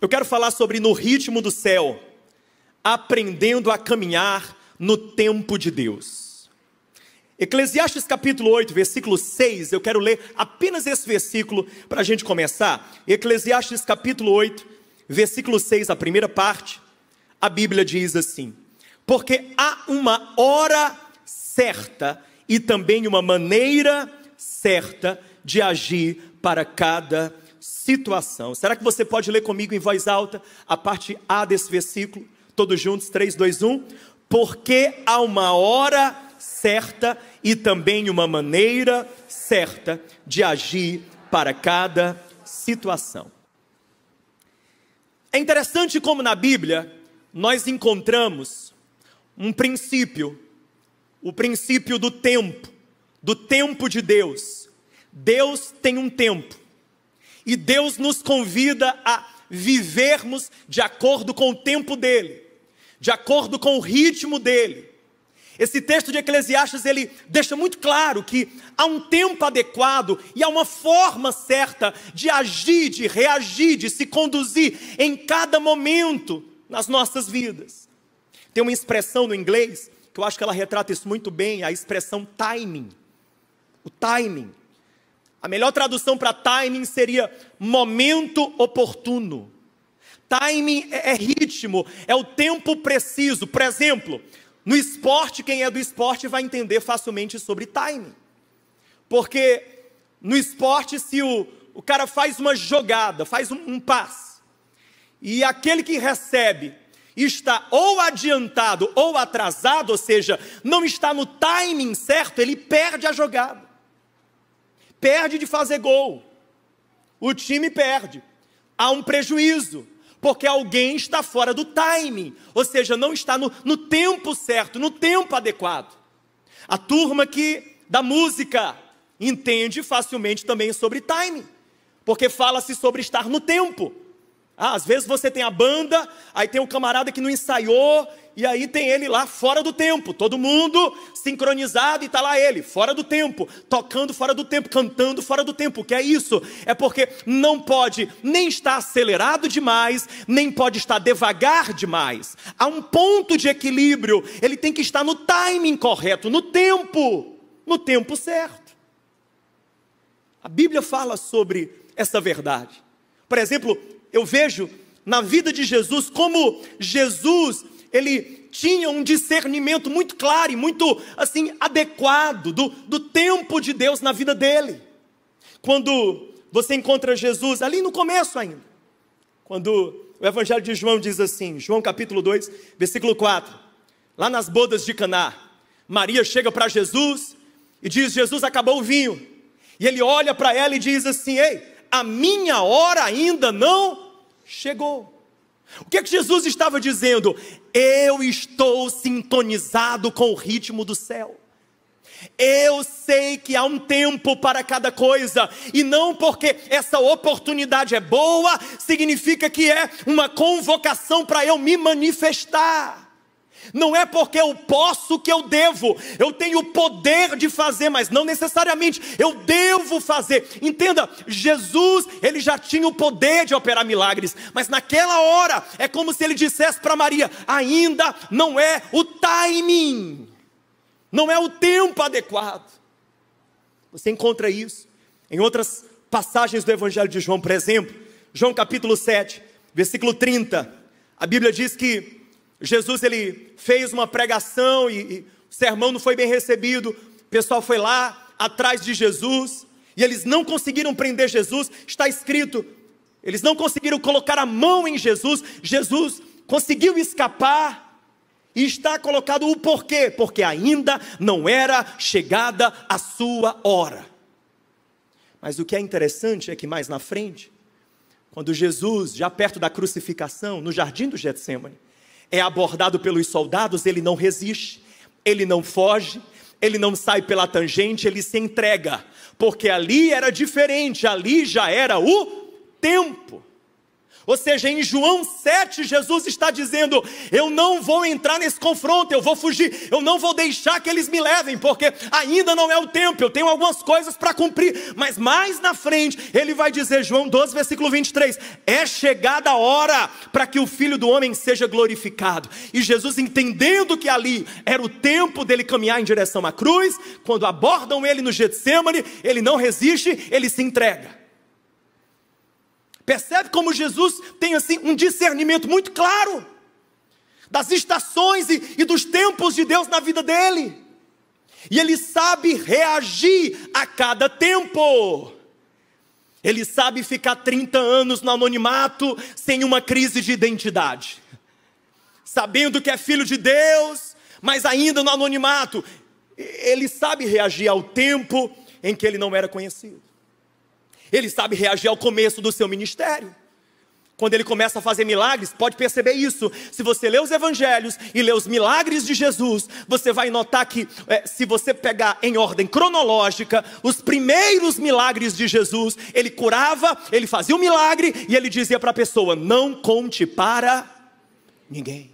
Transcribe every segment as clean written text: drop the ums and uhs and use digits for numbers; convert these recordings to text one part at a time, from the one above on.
Eu quero falar sobre no ritmo do céu, aprendendo a caminhar no tempo de Deus. Eclesiastes capítulo 8, versículo 6, eu quero ler apenas esse versículo para a gente começar. Eclesiastes capítulo 8, versículo 6, a primeira parte, a Bíblia diz assim: porque há uma hora certa e também uma maneira certa de agir para cada situação. Será que você pode ler comigo em voz alta a parte A desse versículo? Todos juntos, 3, 2, 1. Porque há uma hora certa e também uma maneira certa de agir para cada situação. É interessante como na Bíblia nós encontramos um princípio, o princípio do tempo de Deus. Deus tem um tempo, e Deus nos convida a vivermos de acordo com o tempo dele, de acordo com o ritmo dele. Esse texto de Eclesiastes, ele deixa muito claro que há um tempo adequado e há uma forma certa de agir, de reagir, de se conduzir em cada momento nas nossas vidas. Tem uma expressão no inglês, que eu acho que ela retrata isso muito bem, a expressão timing. O timing. A melhor tradução para timing seria momento oportuno. Timing é ritmo, é o tempo preciso. Por exemplo, no esporte, quem é do esporte vai entender facilmente sobre timing. Porque no esporte, se o cara faz uma jogada, faz um passe, e aquele que recebe está ou adiantado ou atrasado, ou seja, não está no timing certo, ele perde a jogada. Perde de fazer gol. O time perde. Há um prejuízo, porque alguém está fora do timing, ou seja, não está no tempo certo, no tempo adequado. A turma da música entende facilmente também sobre timing, porque fala-se sobre estar no tempo. Às vezes você tem a banda, aí tem um camarada que não ensaiou, e aí tem ele lá fora do tempo, todo mundo sincronizado e está lá ele, fora do tempo, tocando fora do tempo, cantando fora do tempo. O que é isso? É porque não pode nem estar acelerado demais, nem pode estar devagar demais. Há um ponto de equilíbrio, ele tem que estar no timing correto, no tempo certo. A Bíblia fala sobre essa verdade. Por exemplo, eu vejo na vida de Jesus, como Jesus, ele tinha um discernimento muito claro e muito assim adequado do tempo de Deus na vida dele. Quando você encontra Jesus ali no começo ainda, quando o Evangelho de João diz assim, João capítulo 2, versículo 4, lá nas bodas de Caná, Maria chega para Jesus e diz: Jesus, acabou o vinho. E ele olha para ela e diz assim: ei, a minha hora ainda não chegou. O que é que Jesus estava dizendo? Eu estou sintonizado com o ritmo do céu. Eu sei que há um tempo para cada coisa, e não porque essa oportunidade é boa, significa que é uma convocação para eu me manifestar. Não é porque eu posso que eu devo, eu tenho o poder de fazer, mas não necessariamente eu devo fazer. Entenda, Jesus, ele já tinha o poder de operar milagres, mas naquela hora, é como se ele dissesse para Maria: ainda não é o timing, não é o tempo adequado. Você encontra isso em outras passagens do Evangelho de João, por exemplo, João capítulo 7, versículo 30, a Bíblia diz que Jesus, ele fez uma pregação e o sermão não foi bem recebido. O pessoal foi lá atrás de Jesus e eles não conseguiram prender Jesus. Está escrito, eles não conseguiram colocar a mão em Jesus. Jesus conseguiu escapar e está colocado o porquê, porque ainda não era chegada a sua hora. Mas o que é interessante é que mais na frente, quando Jesus, já perto da crucificação, no jardim do Getsêmani, é abordado pelos soldados, ele não resiste, ele não foge, ele não sai pela tangente, ele se entrega, porque ali era diferente, ali já era o tempo. Ou seja, em João 7, Jesus está dizendo: eu não vou entrar nesse confronto, eu vou fugir, eu não vou deixar que eles me levem, porque ainda não é o tempo, eu tenho algumas coisas para cumprir. Mas mais na frente, ele vai dizer, João 12, versículo 23, é chegada a hora para que o Filho do Homem seja glorificado. E Jesus, entendendo que ali era o tempo dele caminhar em direção à cruz, quando abordam ele no Getsêmani, ele não resiste, ele se entrega. Percebe como Jesus tem assim um discernimento muito claro das estações e dos tempos de Deus na vida dele. E ele sabe reagir a cada tempo. Ele sabe ficar 30 anos no anonimato sem uma crise de identidade. Sabendo que é filho de Deus, mas ainda no anonimato. Ele sabe reagir ao tempo em que ele não era conhecido. Ele sabe reagir ao começo do seu ministério. Quando ele começa a fazer milagres, pode perceber isso. Se você lê os evangelhos e lê os milagres de Jesus, você vai notar que, se você pegar em ordem cronológica, os primeiros milagres de Jesus, ele curava, ele fazia um milagre e ele dizia para a pessoa: não conte para ninguém.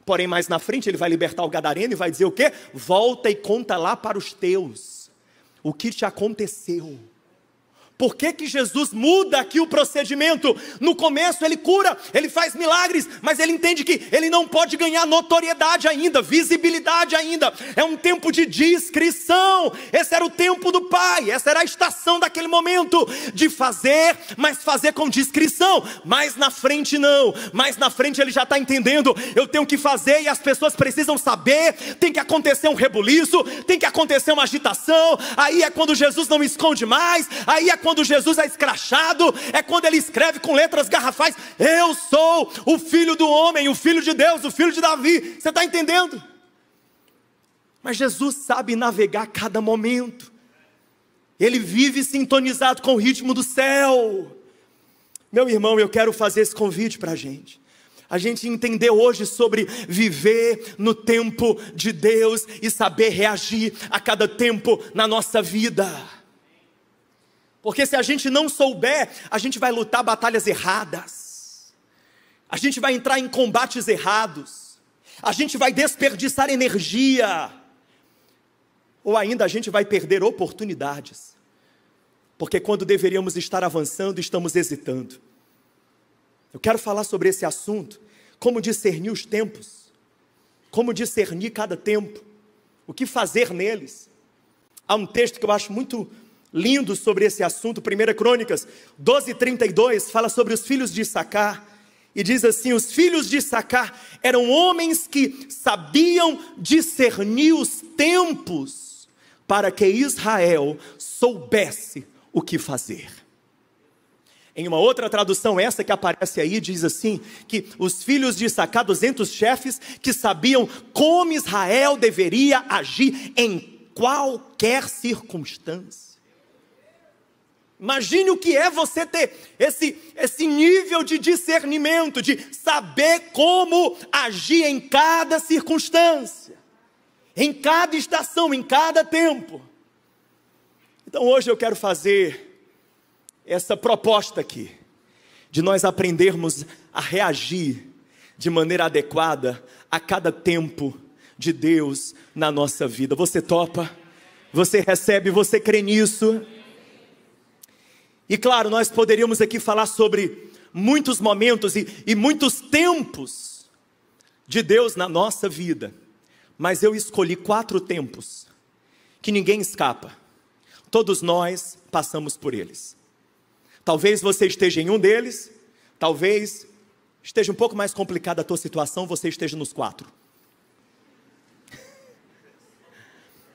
Porém, mais na frente, ele vai libertar o gadareno e vai dizer o quê? Volta e conta lá para os teus o que te aconteceu. Por que que Jesus muda aqui o procedimento? No começo ele cura, ele faz milagres, mas ele entende que ele não pode ganhar notoriedade ainda, visibilidade ainda. É um tempo de discrição. Esse era o tempo do Pai, essa era a estação daquele momento, de fazer, mas fazer com discrição. Mais na frente não, mais na frente ele já está entendendo, eu tenho que fazer e as pessoas precisam saber, tem que acontecer um rebuliço, tem que acontecer uma agitação. Aí é quando Jesus não esconde mais, aí é quando Jesus é escrachado, é quando ele escreve com letras garrafais: eu sou o Filho do Homem, o Filho de Deus, o Filho de Davi. Você está entendendo? Mas Jesus sabe navegar cada momento. Ele vive sintonizado com o ritmo do céu. Meu irmão, eu quero fazer esse convite para a gente entender hoje sobre viver no tempo de Deus e saber reagir a cada tempo na nossa vida. Porque se a gente não souber, a gente vai lutar batalhas erradas, a gente vai entrar em combates errados, a gente vai desperdiçar energia, ou ainda a gente vai perder oportunidades, porque quando deveríamos estar avançando, estamos hesitando. Eu quero falar sobre esse assunto, como discernir os tempos, como discernir cada tempo, o que fazer neles. Há um texto que eu acho muito lindo sobre esse assunto, 1 Crônicas 12:32, fala sobre os filhos de Issacar, e diz assim: os filhos de Issacar eram homens que sabiam discernir os tempos, para que Israel soubesse o que fazer. Em uma outra tradução, essa que aparece aí, diz assim, que os filhos de Issacar, 200 chefes, que sabiam como Israel deveria agir em qualquer circunstância. Imagine o que é você ter esse nível de discernimento, de saber como agir em cada circunstância, em cada estação, em cada tempo. Então hoje eu quero fazer essa proposta aqui, de nós aprendermos a reagir de maneira adequada a cada tempo de Deus na nossa vida. Você topa? Você recebe? Você crê nisso? E claro, nós poderíamos aqui falar sobre muitos momentos e muitos tempos de Deus na nossa vida, mas eu escolhi 4 tempos que ninguém escapa. Todos nós passamos por eles. Talvez você esteja em um deles, talvez esteja um pouco mais complicada a tua situação, você esteja nos 4.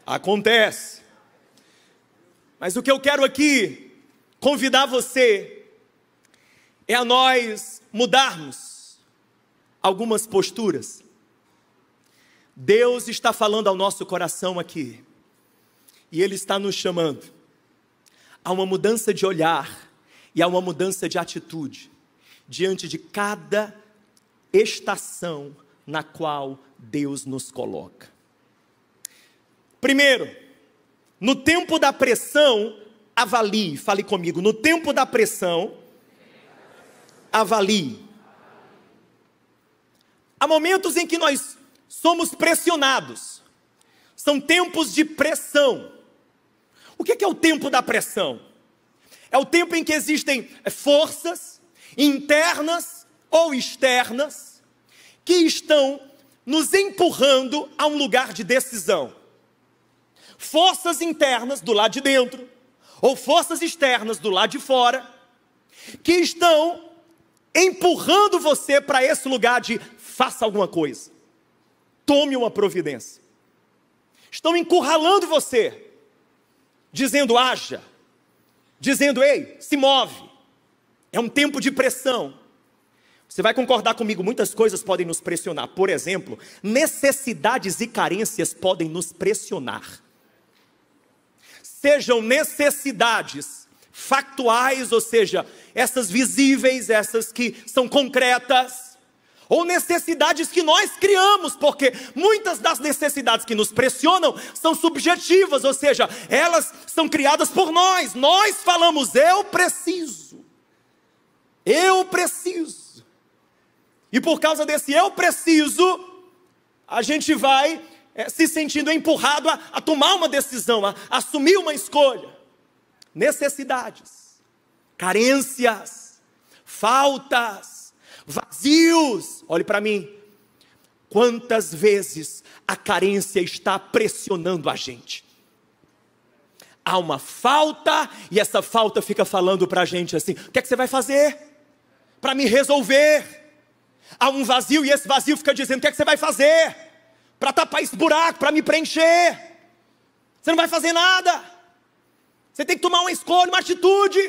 Acontece. Mas o que eu quero aqui convidar você é a nós mudarmos algumas posturas. Deus está falando ao nosso coração aqui, e Ele está nos chamando a uma mudança de olhar e a uma mudança de atitude diante de cada estação na qual Deus nos coloca. Primeiro, no tempo da pressão, avalie, fale comigo, no tempo da pressão, avalie. Há momentos em que nós somos pressionados. São tempos de pressão. O que é o tempo da pressão? É o tempo em que existem forças internas ou externas que estão nos empurrando a um lugar de decisão. Forças internas do lado de dentro, ou forças externas do lado de fora, que estão empurrando você para esse lugar de faça alguma coisa, tome uma providência. Estão encurralando você, dizendo haja, dizendo ei, se move. É um tempo de pressão. Você vai concordar comigo, muitas coisas podem nos pressionar. Por exemplo, necessidades e carências podem nos pressionar. Sejam necessidades factuais, ou seja, essas visíveis, essas que são concretas, ou necessidades que nós criamos, porque muitas das necessidades que nos pressionam são subjetivas, ou seja, elas são criadas por nós. Nós falamos, eu preciso. E por causa desse eu preciso, a gente vai se sentindo empurrado a tomar uma decisão, a assumir uma escolha. Necessidades, carências, faltas, vazios. Olhe para mim, quantas vezes a carência está pressionando a gente. Há uma falta e essa falta fica falando para a gente assim, o que é que você vai fazer para me resolver? Há um vazio e esse vazio fica dizendo, o que é que você vai fazer para tapar esse buraco, para me preencher? Você não vai fazer nada. Você tem que tomar uma escolha, uma atitude.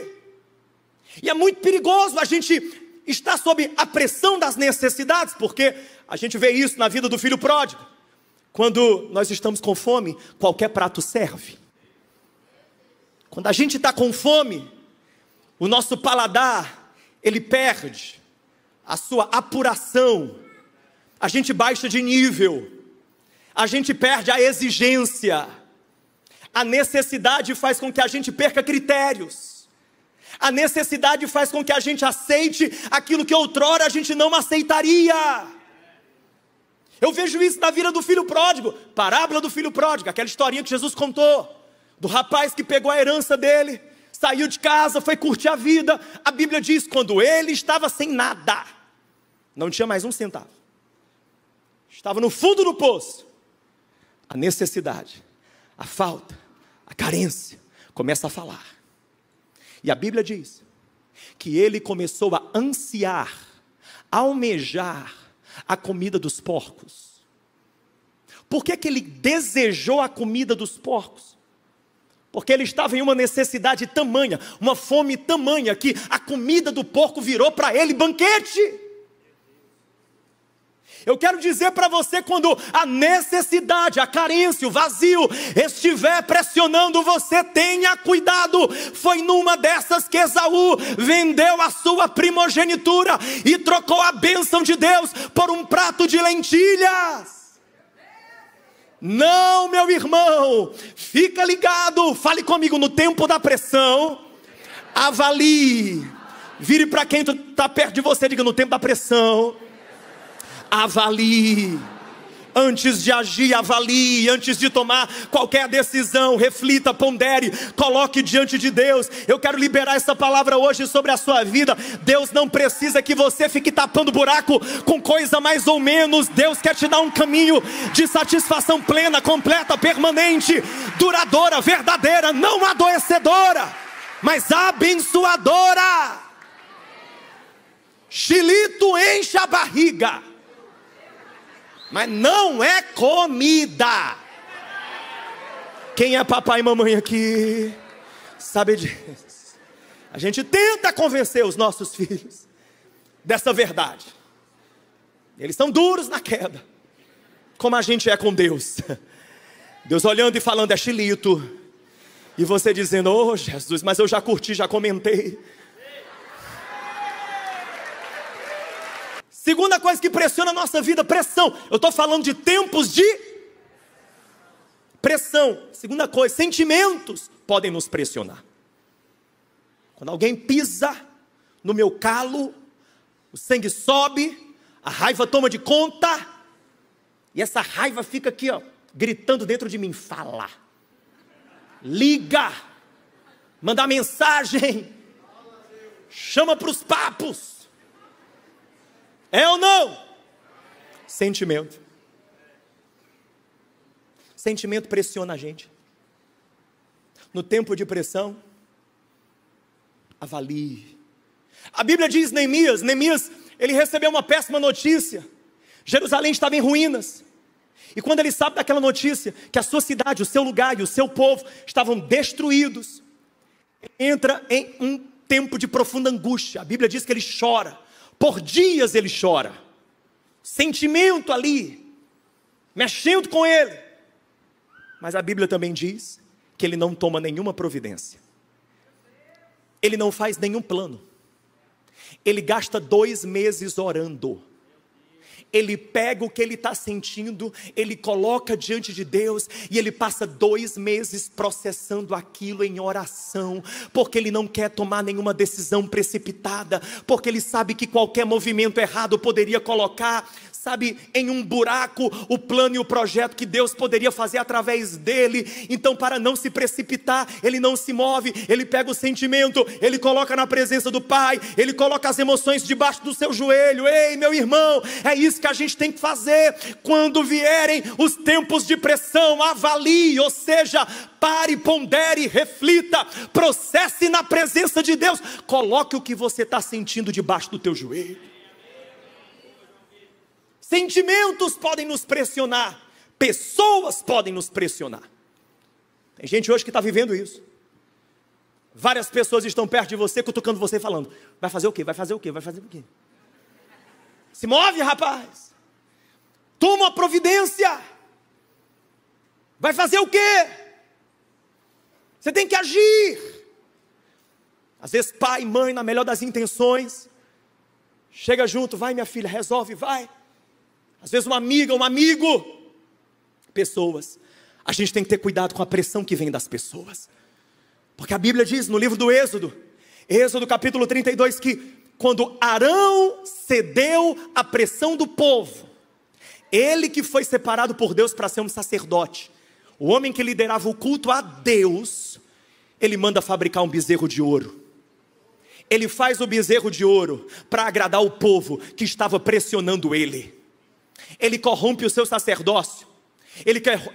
E é muito perigoso a gente estar sob a pressão das necessidades, porque a gente vê isso na vida do filho pródigo. Quando nós estamos com fome, qualquer prato serve. Quando a gente está com fome, o nosso paladar, ele perde a sua apuração, a gente baixa de nível, a gente perde a exigência, a necessidade faz com que a gente perca critérios, a necessidade faz com que a gente aceite aquilo que outrora a gente não aceitaria. Eu vejo isso na vida do filho pródigo, parábola do filho pródigo, aquela historinha que Jesus contou, do rapaz que pegou a herança dele, saiu de casa, foi curtir a vida. A Bíblia diz, quando ele estava sem nada, não tinha mais um centavo, estava no fundo do poço, a necessidade, a falta, a carência, começa a falar. E a Bíblia diz, que ele começou a ansiar, a almejar a comida dos porcos. Por que ele desejou a comida dos porcos? Porque ele estava em uma necessidade tamanha, uma fome tamanha, que a comida do porco virou para ele banquete. Eu quero dizer para você, quando a necessidade, a carência, o vazio estiver pressionando você, tenha cuidado. Foi numa dessas que Esaú vendeu a sua primogenitura e trocou a bênção de Deus por um prato de lentilhas. Não, meu irmão, fica ligado, fale comigo, no tempo da pressão, avalie, vire para quem está perto de você, diga, no tempo da pressão, avalie, antes de agir, avalie, antes de tomar qualquer decisão, reflita, pondere, coloque diante de Deus. Eu quero liberar essa palavra hoje sobre a sua vida. Deus não precisa que você fique tapando buraco com coisa mais ou menos. Deus quer te dar um caminho de satisfação plena, completa, permanente, duradoura, verdadeira, não adoecedora, mas abençoadora. Xilito enche a barriga, mas não é comida. Quem é papai e mamãe aqui sabe disso. A gente tenta convencer os nossos filhos dessa verdade. Eles são duros na queda, como a gente é com Deus. Deus olhando e falando, é xilito, e você dizendo, oh Jesus, mas eu já curti, já comentei. Segunda coisa que pressiona a nossa vida, pressão. Eu estou falando de tempos de pressão. Segunda coisa, sentimentos podem nos pressionar. Quando alguém pisa no meu calo, o sangue sobe, a raiva toma de conta, e essa raiva fica aqui, ó, gritando dentro de mim: fala, liga, manda mensagem, chama para os papos. É ou não? Sentimento. Sentimento pressiona a gente. No tempo de pressão, avalie. A Bíblia diz, Neemias, ele recebeu uma péssima notícia. Jerusalém estava em ruínas. E quando ele sabe daquela notícia, que a sua cidade, o seu lugar e o seu povo estavam destruídos, ele entra em um tempo de profunda angústia. A Bíblia diz que ele chora. Por dias ele chora. Sentimento ali, mexendo com ele. Mas a Bíblia também diz que ele não toma nenhuma providência. Ele não faz nenhum plano. Ele gasta 2 meses orando. Ele pega o que ele está sentindo, ele coloca diante de Deus, e ele passa 2 meses processando aquilo em oração, porque ele não quer tomar nenhuma decisão precipitada, porque ele sabe que qualquer movimento errado poderia colocar, sabe, em um buraco o plano e o projeto que Deus poderia fazer através dele. Então, para não se precipitar, ele não se move, ele pega o sentimento, ele coloca na presença do Pai, ele coloca as emoções debaixo do seu joelho. Ei, meu irmão, é isso que a gente tem que fazer. Quando vierem os tempos de pressão, avalie, ou seja, pare, pondere, reflita, processe na presença de Deus, coloque o que você está sentindo debaixo do teu joelho. Sentimentos podem nos pressionar, pessoas podem nos pressionar. Tem gente hoje que está vivendo isso. Várias pessoas estão perto de você, cutucando você, falando: vai fazer o quê? Vai fazer o quê? Vai fazer o quê? Se move, rapaz. Toma a providência. Vai fazer o quê? Você tem que agir. Às vezes pai e mãe, na melhor das intenções, chega junto: vai minha filha, resolve, vai. Às vezes uma amiga, um amigo. Pessoas. A gente tem que ter cuidado com a pressão que vem das pessoas. Porque a Bíblia diz no livro do Êxodo, Êxodo capítulo 32, que quando Arão cedeu à pressão do povo, ele que foi separado por Deus para ser um sacerdote, o homem que liderava o culto a Deus, ele manda fabricar um bezerro de ouro. Ele faz o bezerro de ouro para agradar o povo que estava pressionando ele. Ele corrompe o seu sacerdócio,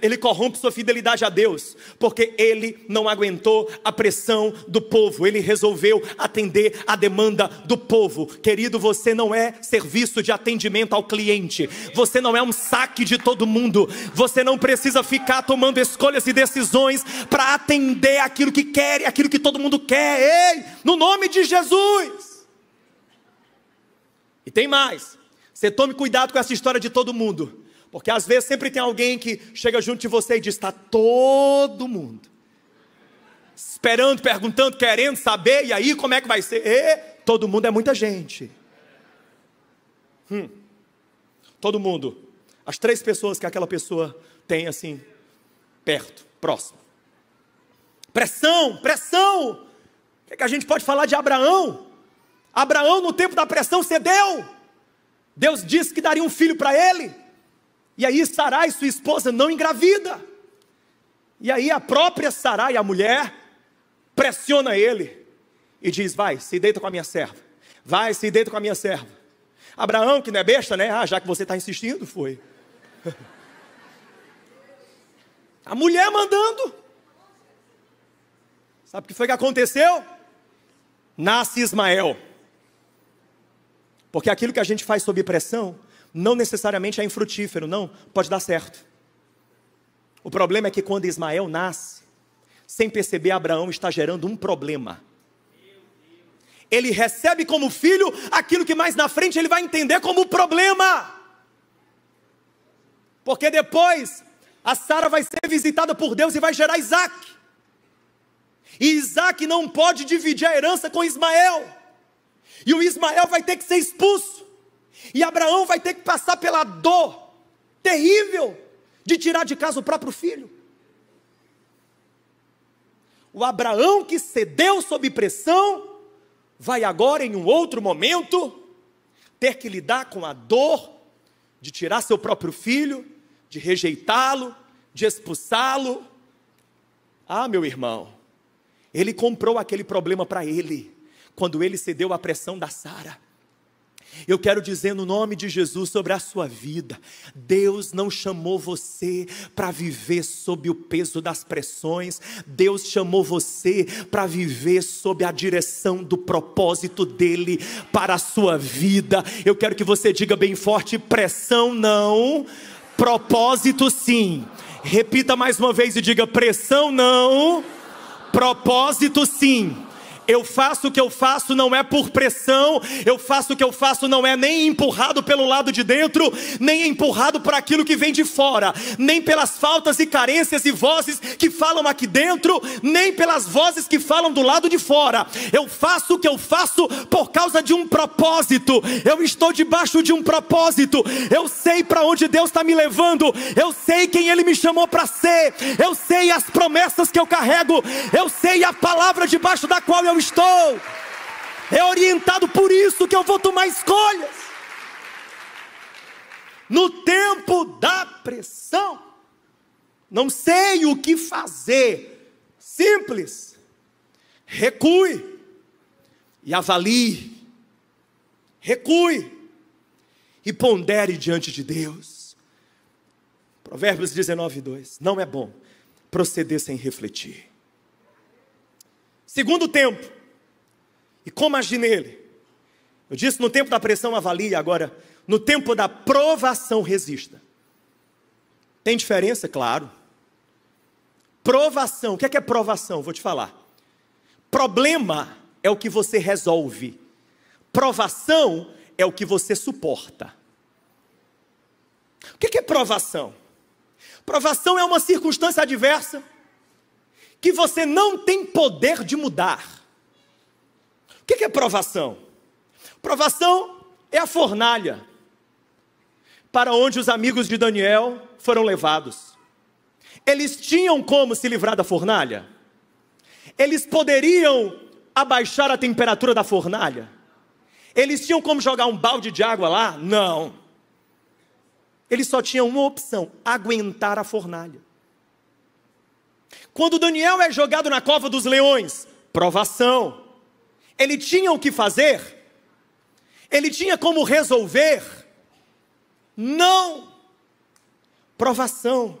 ele corrompe sua fidelidade a Deus, porque ele não aguentou a pressão do povo, ele resolveu atender a demanda do povo. Querido, você não é serviço de atendimento ao cliente, você não é um saque de todo mundo, você não precisa ficar tomando escolhas e decisões para atender aquilo que quer e aquilo que todo mundo quer. Ei, no nome de Jesus! E tem mais. Você tome cuidado com essa história de todo mundo, porque às vezes sempre tem alguém que chega junto de você e diz: está todo mundo esperando, perguntando, querendo saber, e aí como é que vai ser? Todo mundo é muita gente. Todo mundo. As 3 pessoas que aquela pessoa tem assim, perto, próximo. Pressão, pressão. O que a gente pode falar de Abraão? Abraão, no tempo da pressão, cedeu. Deus disse que daria um filho para ele, e aí Sarai, sua esposa, não engravida, e aí a própria Sarai, a mulher, pressiona ele, e diz: vai, se deita com a minha serva, vai, se deita com a minha serva. Abraão, que não é besta, né? Já que você está insistindo, foi. A mulher mandando. Sabe o que foi que aconteceu? Nasce Ismael. Porque aquilo que a gente faz sob pressão, não necessariamente é infrutífero, não, pode dar certo. O problema é que quando Ismael nasce, sem perceber, Abraão está gerando um problema. Ele recebe como filho aquilo que mais na frente ele vai entender como problema. Porque depois, a Sara vai ser visitada por Deus e vai gerar Isaac. E Isaac não pode dividir a herança com Ismael. E o Ismael vai ter que ser expulso. E Abraão vai ter que passar pela dor terrível de tirar de casa o próprio filho. O Abraão que cedeu sob pressão, vai agora em um outro momento ter que lidar com a dor de tirar seu próprio filho, de rejeitá-lo, de expulsá-lo. Ah, meu irmão, ele comprou aquele problema para ele, quando ele cedeu à pressão da Sara. Eu quero dizer no nome de Jesus sobre a sua vida: Deus não chamou você para viver sob o peso das pressões. Deus chamou você para viver sob a direção do propósito dele para a sua vida. Eu quero que você diga bem forte: pressão não, propósito sim. Repita mais uma vez e diga: pressão não, propósito sim. Eu faço o que eu faço não é por pressão, eu faço o que eu faço não é nem empurrado pelo lado de dentro, nem empurrado por aquilo que vem de fora, nem pelas faltas e carências e vozes que falam aqui dentro, nem pelas vozes que falam do lado de fora. Eu faço o que eu faço por causa de um propósito. Eu estou debaixo de um propósito. Eu sei para onde Deus está me levando, eu sei quem Ele me chamou para ser, eu sei as promessas que eu carrego, eu sei a palavra debaixo da qual eu estou. É orientado por isso que eu vou tomar escolhas. No tempo da pressão, não sei o que fazer. Simples. Recue e avalie. Recue e pondere diante de Deus. Provérbios 19:2. Não é bom proceder sem refletir. Segundo tempo, e como agir nele? Eu disse: no tempo da pressão avalie, agora no tempo da provação resista. Tem diferença? Claro. Provação, o que é provação? Vou te falar. Problema é o que você resolve, provação é o que você suporta. O que é provação? Provação é uma circunstância adversa que você não tem poder de mudar. O que é provação? Provação é a fornalha para onde os amigos de Daniel foram levados. Eles tinham como se livrar da fornalha? Eles poderiam abaixar a temperatura da fornalha? Eles tinham como jogar um balde de água lá? Não. Eles só tinham uma opção: aguentar a fornalha. Quando Daniel é jogado na cova dos leões, provação. Ele tinha o que fazer? Ele tinha como resolver? Não. Provação.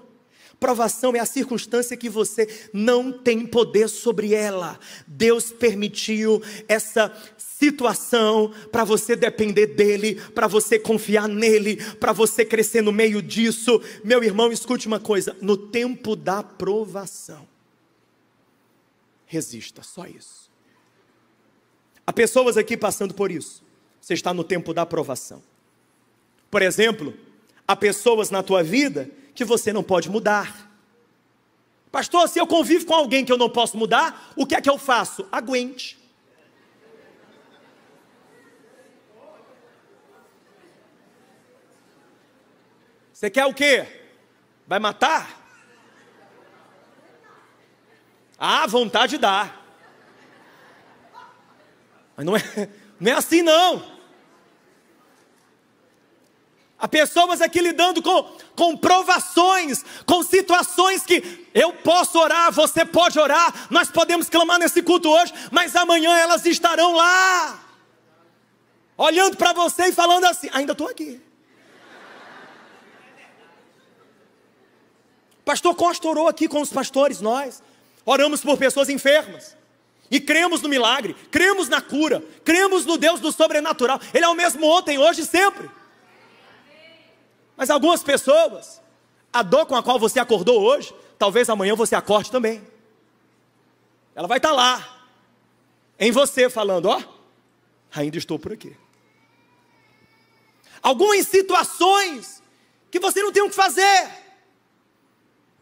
Provação é a circunstância que você não tem poder sobre ela. Deus permitiu essa situação para você depender dele, para você confiar nele, para você crescer no meio disso. Meu irmão, escute uma coisa: no tempo da provação, resista, só isso. Há pessoas aqui passando por isso. Você está no tempo da provação. Por exemplo, há pessoas na tua vida que você não pode mudar. Pastor, se eu convivo com alguém que eu não posso mudar, o que é que eu faço? Aguente. Você quer o quê? Vai matar? Ah, vontade dá. Mas não é assim não. Há pessoas aqui lidando com provações, com situações que eu posso orar, você pode orar, nós podemos clamar nesse culto hoje, mas amanhã elas estarão lá, olhando para você e falando assim: ainda estou aqui. Pastor Costa orou aqui com os pastores, nós oramos por pessoas enfermas, e cremos no milagre, cremos na cura, cremos no Deus do sobrenatural. Ele é o mesmo ontem, hoje e sempre. Mas algumas pessoas, a dor com a qual você acordou hoje, talvez amanhã você acorde também. Ela vai estar lá, em você, falando: ó, ainda estou por aqui. Algumas situações que você não tem o que fazer.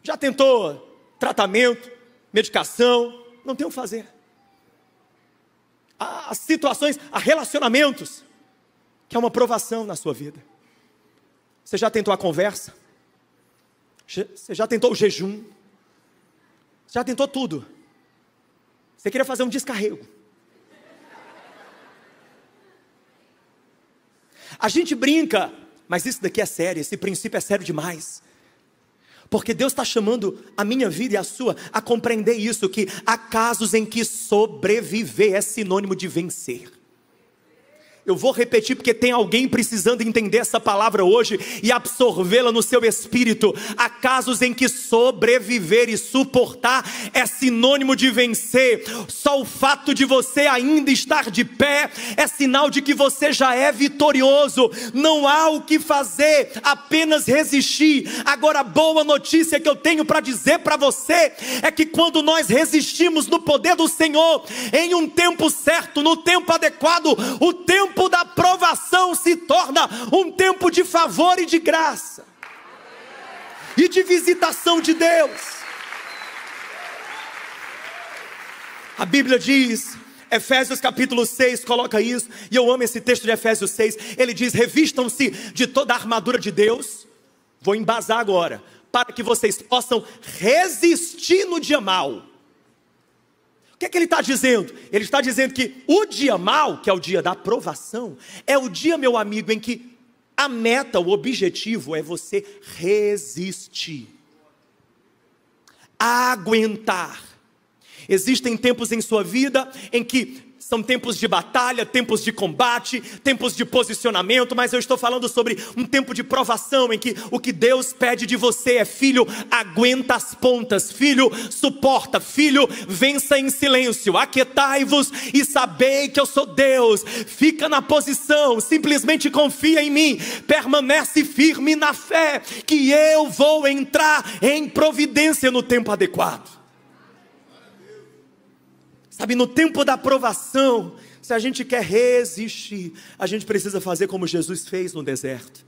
Já tentou tratamento, medicação, não tem o que fazer. Há situações, há relacionamentos, que é uma provação na sua vida. Você já tentou a conversa? Você já tentou o jejum? Você já tentou tudo? Você queria fazer um descarrego. A gente brinca, mas isso daqui é sério, esse princípio é sério demais. Porque Deus está chamando a minha vida e a sua a compreender isso, que há casos em que sobreviver é sinônimo de vencer. Eu vou repetir porque tem alguém precisando entender essa palavra hoje e absorvê-la no seu espírito. Há casos em que sobreviver e suportar é sinônimo de vencer. Só o fato de você ainda estar de pé é sinal de que você já é vitorioso. Não há o que fazer, apenas resistir. Agora, a boa notícia que eu tenho para dizer para você é que quando nós resistimos no poder do Senhor, em um tempo certo, no tempo adequado, o tempo da provação se torna um tempo de favor e de graça e de visitação de Deus. A Bíblia diz, Efésios capítulo 6 coloca isso, e eu amo esse texto de Efésios 6. Ele diz: revistam-se de toda a armadura de Deus. Vou embasar agora, para que vocês possam resistir no dia mau. O que é que ele está dizendo? Ele está dizendo que o dia mau, que é o dia da provação, é o dia, meu amigo, em que a meta, o objetivo é você resistir, aguentar. Existem tempos em sua vida em que são tempos de batalha, tempos de combate, tempos de posicionamento, mas eu estou falando sobre um tempo de provação em que o que Deus pede de você é: filho, aguenta as pontas, filho, suporta, filho, vença em silêncio, aquietai-vos e sabei que eu sou Deus. Fica na posição, simplesmente confia em mim, permanece firme na fé, que eu vou entrar em providência no tempo adequado. Sabe, no tempo da provação, se a gente quer resistir, a gente precisa fazer como Jesus fez no deserto.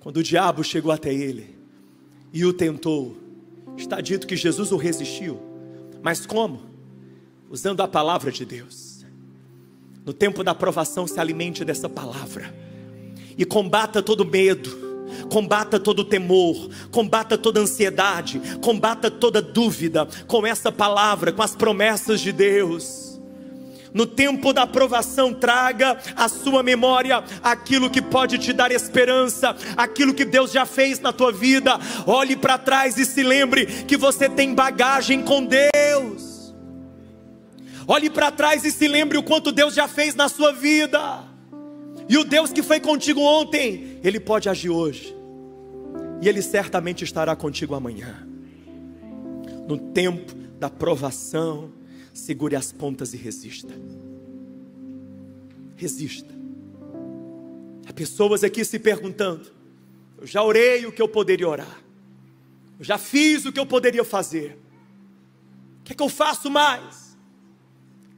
Quando o diabo chegou até ele e o tentou, está dito que Jesus o resistiu. Mas como? Usando a palavra de Deus. No tempo da provação, se alimente dessa palavra e combata todo medo, combata todo temor, combata toda ansiedade, combata toda dúvida com essa palavra, com as promessas de Deus. No tempo da provação, traga à sua memória aquilo que pode te dar esperança, aquilo que Deus já fez na tua vida. Olhe para trás e se lembre que você tem bagagem com Deus. Olhe para trás e se lembre o quanto Deus já fez na sua vida. E o Deus que foi contigo ontem, Ele pode agir hoje. E Ele certamente estará contigo amanhã. No tempo da provação, segure as pontas e resista. Resista. Há pessoas aqui se perguntando: eu já orei o que eu poderia orar, eu já fiz o que eu poderia fazer, o que é que eu faço mais?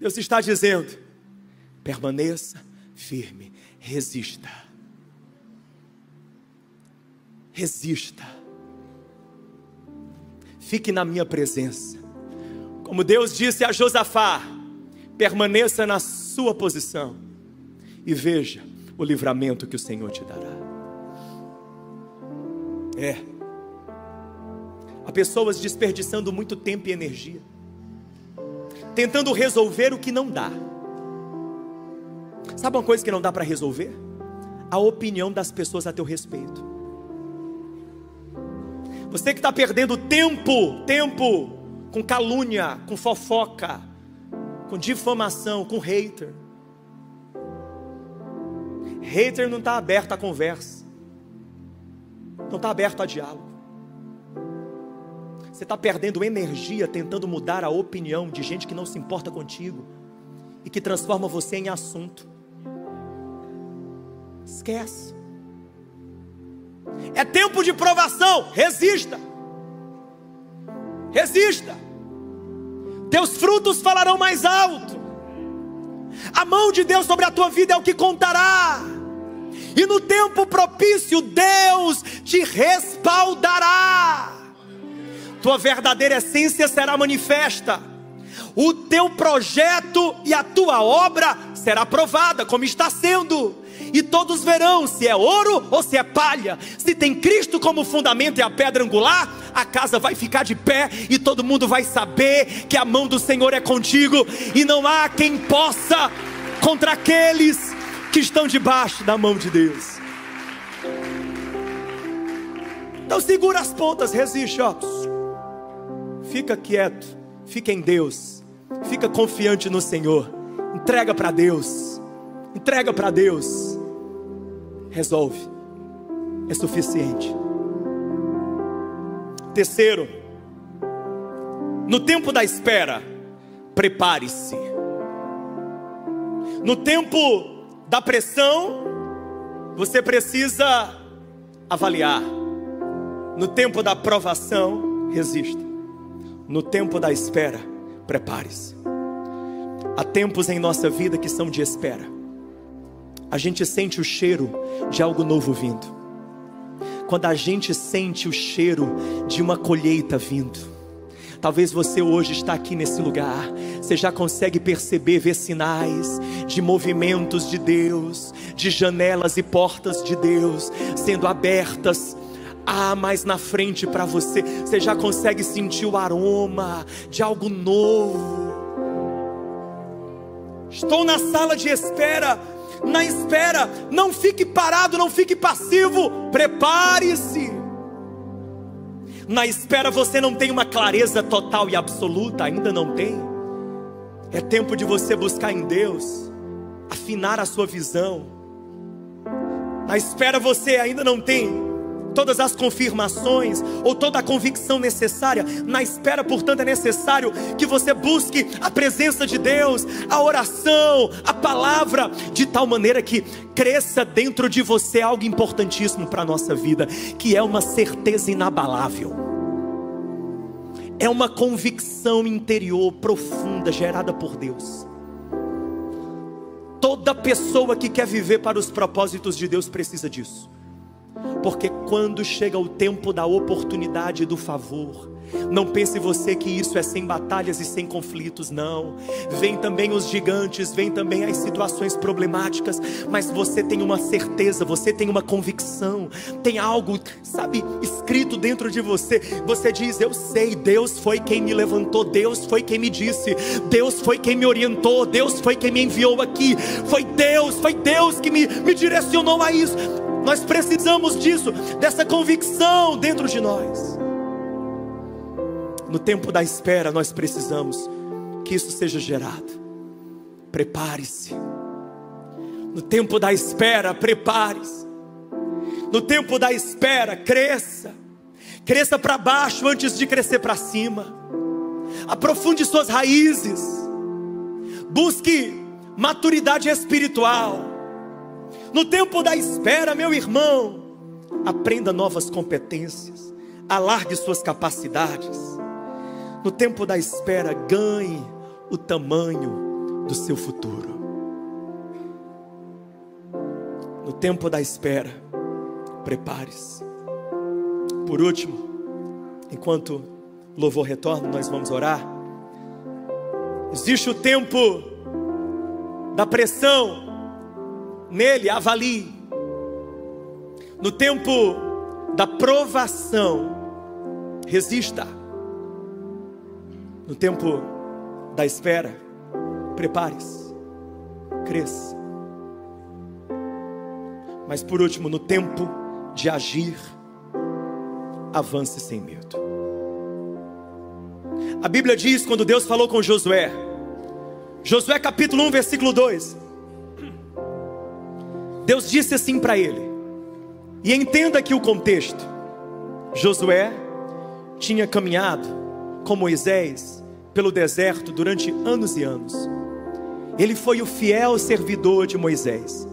Deus está dizendo: permaneça firme, resista. Resista. Fique na minha presença. Como Deus disse a Josafá: permaneça na sua posição e veja o livramento que o Senhor te dará. Há pessoas desperdiçando muito tempo e energia, tentando resolver o que não dá. Sabe uma coisa que não dá para resolver? A opinião das pessoas a teu respeito. Você que está perdendo tempo com calúnia, com fofoca, com difamação, com hater. Hater não está aberto à conversa, não está aberto a diálogo. Você está perdendo energia tentando mudar a opinião de gente que não se importa contigo e que transforma você em assunto. Esquece. É tempo de provação. Resista. Resista. Teus frutos falarão mais alto. A mão de Deus sobre a tua vida é o que contará. E no tempo propício, Deus te respaldará. Tua verdadeira essência será manifesta. O teu projeto e a tua obra será aprovada, como está sendo. E todos verão se é ouro ou se é palha. Se tem Cristo como fundamento e a pedra angular, a casa vai ficar de pé e todo mundo vai saber que a mão do Senhor é contigo. E não há quem possa contra aqueles que estão debaixo da mão de Deus. Então segura as pontas, resiste, ó. Fica quieto, fica em Deus, fica confiante no Senhor. Entrega para Deus, entrega para Deus. Resolve, é suficiente. Terceiro, no tempo da espera, prepare-se. No tempo da pressão, você precisa avaliar. No tempo da provação, resista. No tempo da espera, prepare-se. Há tempos em nossa vida que são de espera. A gente sente o cheiro de algo novo vindo. Quando a gente sente o cheiro de uma colheita vindo. Talvez você hoje está aqui nesse lugar, você já consegue perceber, ver sinais de movimentos de Deus, de janelas e portas de Deus sendo abertas mais na frente para você. Você já consegue sentir o aroma de algo novo. Estou na sala de espera. Na espera, não fique parado, não fique passivo, prepare-se. Na espera você não tem uma clareza total e absoluta, ainda não tem. É tempo de você buscar em Deus, afinar a sua visão. Na espera você ainda não tem todas as confirmações ou toda a convicção necessária. Na espera, portanto, é necessário que você busque a presença de Deus, a oração, a palavra, de tal maneira que cresça dentro de você algo importantíssimo para a nossa vida, que é uma certeza inabalável. É uma convicção interior profunda gerada por Deus. Toda pessoa que quer viver para os propósitos de Deus precisa disso. Porque quando chega o tempo da oportunidade e do favor, não pense você que isso é sem batalhas e sem conflitos, não. Vem também os gigantes, vem também as situações problemáticas, mas você tem uma certeza, você tem uma convicção, tem algo, sabe, escrito dentro de você. Você diz: eu sei, Deus foi quem me levantou, Deus foi quem me disse, Deus foi quem me orientou, Deus foi quem me enviou aqui, foi Deus que me direcionou a isso. Nós precisamos disso, dessa convicção dentro de nós. No tempo da espera nós precisamos que isso seja gerado. Prepare-se. No tempo da espera, prepare-se. No tempo da espera, cresça. Cresça para baixo antes de crescer para cima. Aprofunde suas raízes. Busque maturidade espiritual. No tempo da espera, meu irmão, aprenda novas competências, alargue suas capacidades. No tempo da espera, ganhe o tamanho do seu futuro. No tempo da espera, prepare-se. Por último, enquanto o louvor retorna, nós vamos orar. Existe o tempo da pressão. Nele, avalie. No tempo da provação, resista. No tempo da espera, prepare-se, cresça. Mas por último, no tempo de agir, avance sem medo. A Bíblia diz, quando Deus falou com Josué, Josué capítulo 1, versículo 2, Deus disse assim para ele, e entenda aqui o contexto. Josué tinha caminhado com Moisés pelo deserto durante anos e anos. Ele foi o fiel servidor de Moisés.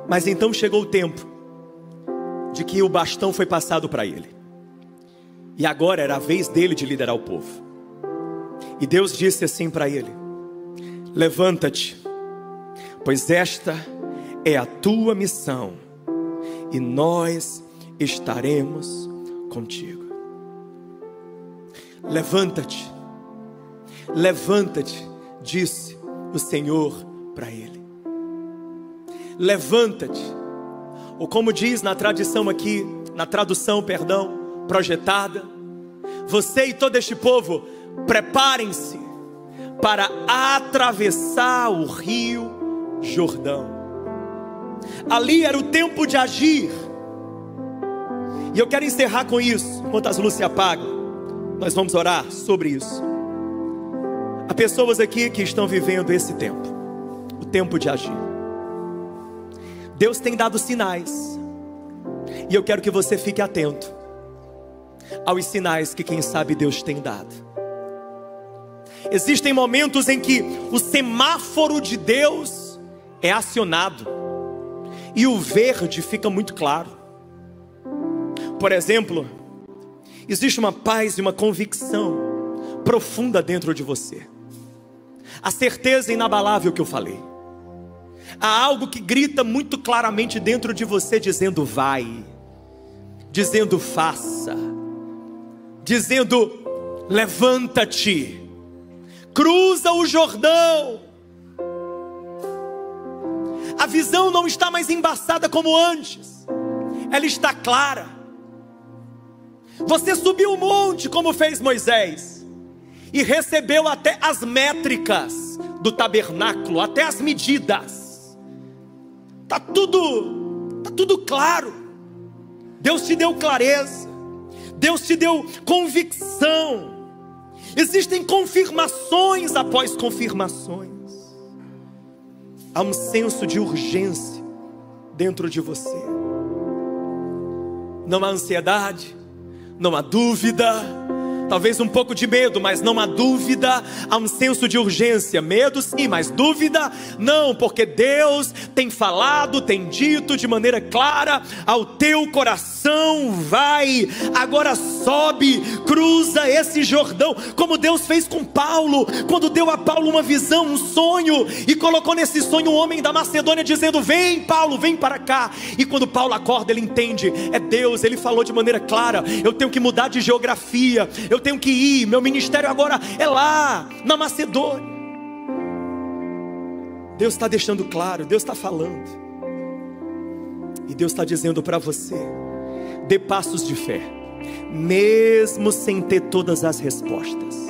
Mas então chegou o tempo de que o bastão foi passado para ele, e agora era a vez dele de liderar o povo. E Deus disse assim para ele: levanta-te, pois esta é a tua missão, e nós estaremos contigo. Levanta-te, levanta-te, disse o Senhor para ele. Levanta-te, ou como diz na tradição aqui, na tradução, projetada, você e todo este povo preparem-se para atravessar o rio Jordão. Ali era o tempo de agir. E eu quero encerrar com isso. Enquanto as luzes se apagam, nós vamos orar sobre isso. Há pessoas aqui que estão vivendo esse tempo, o tempo de agir. Deus tem dado sinais, e eu quero que você fique atento aos sinais que quem sabe Deus tem dado. Existem momentos em que o semáforo de Deus é acionado e o verde fica muito claro. Por exemplo, existe uma paz e uma convicção profunda dentro de você, a certeza inabalável que eu falei. Há algo que grita muito claramente dentro de você, dizendo vai, dizendo faça, dizendo levanta-te, cruza o Jordão. A visão não está mais embaçada como antes, ela está clara. Você subiu o monte como fez Moisés e recebeu até as métricas do tabernáculo, até as medidas. Tá tudo claro. Deus te deu clareza, Deus te deu convicção. Existem confirmações após confirmações. Há um senso de urgência dentro de você. Não há ansiedade, não há dúvida, talvez um pouco de medo, mas não há dúvida. Há um senso de urgência. Medo sim, mas dúvida não, porque Deus tem falado, tem dito de maneira clara ao teu coração: vai, agora sobe, cruza esse Jordão, como Deus fez com Paulo, quando deu a Paulo uma visão, um sonho, e colocou nesse sonho um homem da Macedônia dizendo: vem Paulo, vem para cá. E quando Paulo acorda, ele entende, é Deus. Ele falou de maneira clara: eu tenho que mudar de geografia, eu tenho que ir, meu ministério agora é lá, na Macedônia. Deus está deixando claro, Deus está falando, e Deus está dizendo para você: dê passos de fé, mesmo sem ter todas as respostas.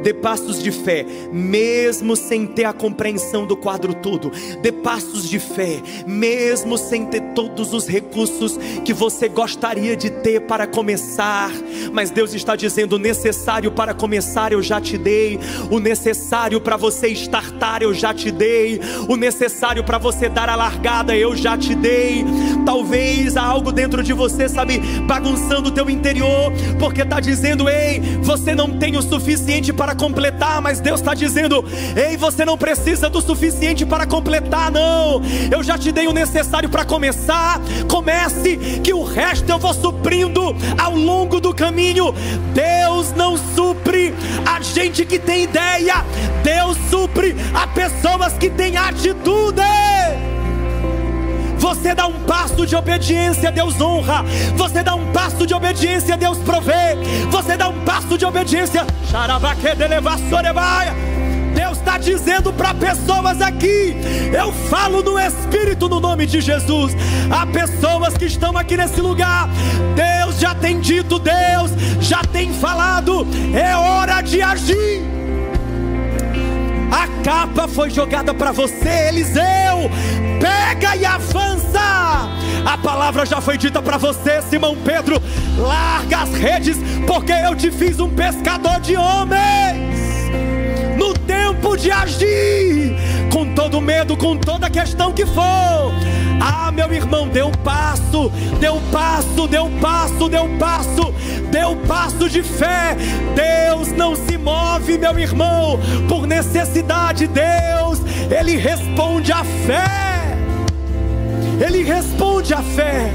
Dê passos de fé, mesmo sem ter a compreensão do quadro todo. Dê passos de fé, mesmo sem ter todos os recursos que você gostaria de ter para começar. Mas Deus está dizendo: o necessário para começar eu já te dei, o necessário para você startar eu já te dei, o necessário para você dar a largada eu já te dei. Talvez há algo dentro de você, sabe, bagunçando o teu interior, porque está dizendo: ei, você não tem o suficiente para completar. Mas Deus está dizendo: ei, você não precisa do suficiente para completar, não. Eu já te dei o necessário para começar. Comece, que o resto eu vou suprindo ao longo do caminho. Deus não supre a gente que tem ideia, Deus supre a pessoas que têm atitude. Você dá um passo de obediência, Deus honra. Você dá um passo de obediência, Deus provê. Você dá um passo de obediência, Deus está dizendo para pessoas aqui, eu falo no Espírito no nome de Jesus. Há pessoas que estão aqui nesse lugar, Deus já tem dito, Deus já tem falado, é hora de agir. A capa foi jogada para você, Eliseu, pega e avança. A palavra já foi dita para você, Simão Pedro: larga as redes, porque eu te fiz um pescador de homens. No tempo de agir, com todo medo, com toda questão que for. Ah, meu irmão, dê um passo, dê um passo, dê um passo, dê um passo, dê um passo de fé. Deus não se move, meu irmão, por necessidade. Deus, Ele responde à fé. Ele responde à fé.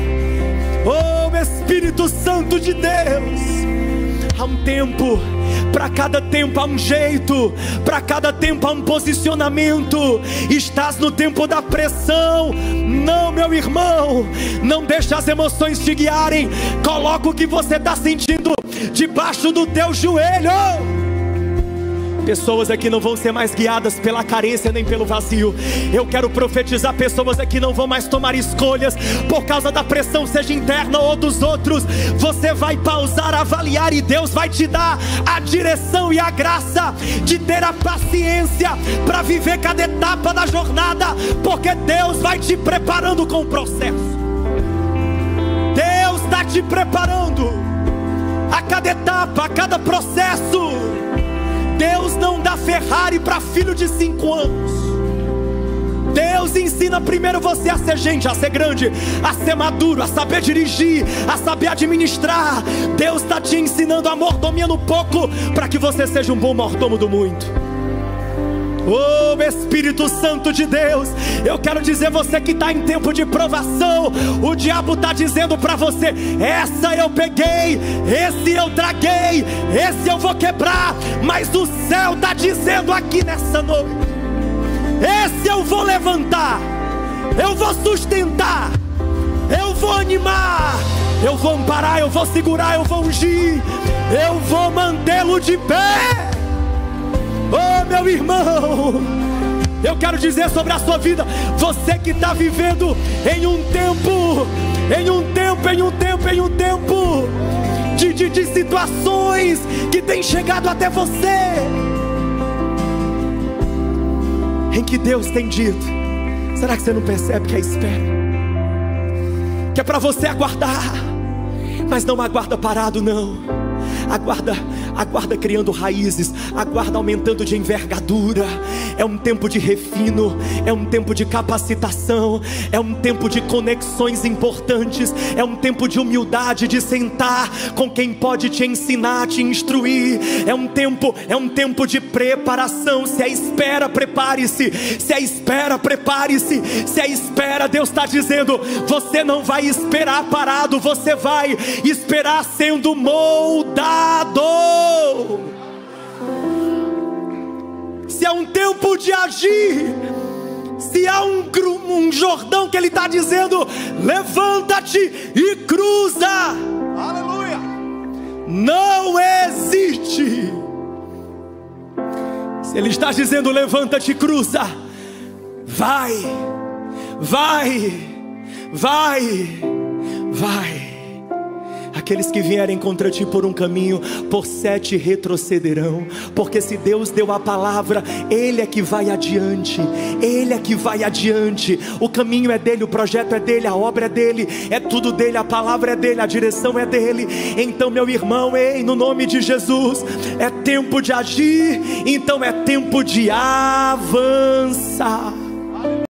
Oh, Espírito Santo de Deus, há um tempo, para cada tempo há um jeito, para cada tempo há um posicionamento. Estás no tempo da pressão. Não, meu irmão, não deixa as emoções te guiarem. Coloca o que você está sentindo debaixo do teu joelho. Pessoas aqui não vão ser mais guiadas pela carência nem pelo vazio. Eu quero profetizar: pessoas aqui não vão mais tomar escolhas por causa da pressão, seja interna ou dos outros. Você vai pausar, avaliar, e Deus vai te dar a direção e a graça de ter a paciência para viver cada etapa da jornada, porque Deus vai te preparando com o processo. Deus está te preparando a cada etapa, a cada processo. Deus não dá Ferrari para filho de 5 anos. Deus ensina primeiro você a ser gente, a ser grande, a ser maduro, a saber dirigir, a saber administrar. Deus está te ensinando a mordomia no pouco, para que você seja um bom mordomo do muito. Oh, Espírito Santo de Deus, eu quero dizer, você que está em tempo de provação, o diabo está dizendo para você: essa eu peguei, esse eu traguei, esse eu vou quebrar. Mas o céu está dizendo aqui nessa noite: esse eu vou levantar, eu vou sustentar, eu vou animar, eu vou amparar, eu vou segurar, eu vou ungir, eu vou mantê-lo de pé. Oh, meu irmão, eu quero dizer sobre a sua vida, você que está vivendo em um tempo de situações que tem chegado até você, em que Deus tem dito: será que você não percebe que é espera? Que é para você aguardar, mas não aguarda parado, não. Aguarda criando raízes, aguarda aumentando de envergadura. É um tempo de refino, é um tempo de capacitação, é um tempo de conexões importantes, é um tempo de humildade, de sentar com quem pode te ensinar, te instruir. É um tempo de preparação. Se é espera, prepare-se. Se é espera, prepare-se. Se é espera, Deus está dizendo: você não vai esperar parado, você vai esperar sendo moldado. Se é um tempo de agir, se há um Jordão que Ele está dizendo: levanta-te e cruza. Aleluia! Não hesite. Se Ele está dizendo: levanta-te e cruza, vai. Aqueles que vierem contra ti por um caminho, por 7 retrocederão. Porque se Deus deu a palavra, Ele é que vai adiante. Ele é que vai adiante. O caminho é dele, o projeto é dele, a obra é dele, é tudo dele, a palavra é dele, a direção é dele. Então, meu irmão, ei, no nome de Jesus, é tempo de agir, então é tempo de avançar.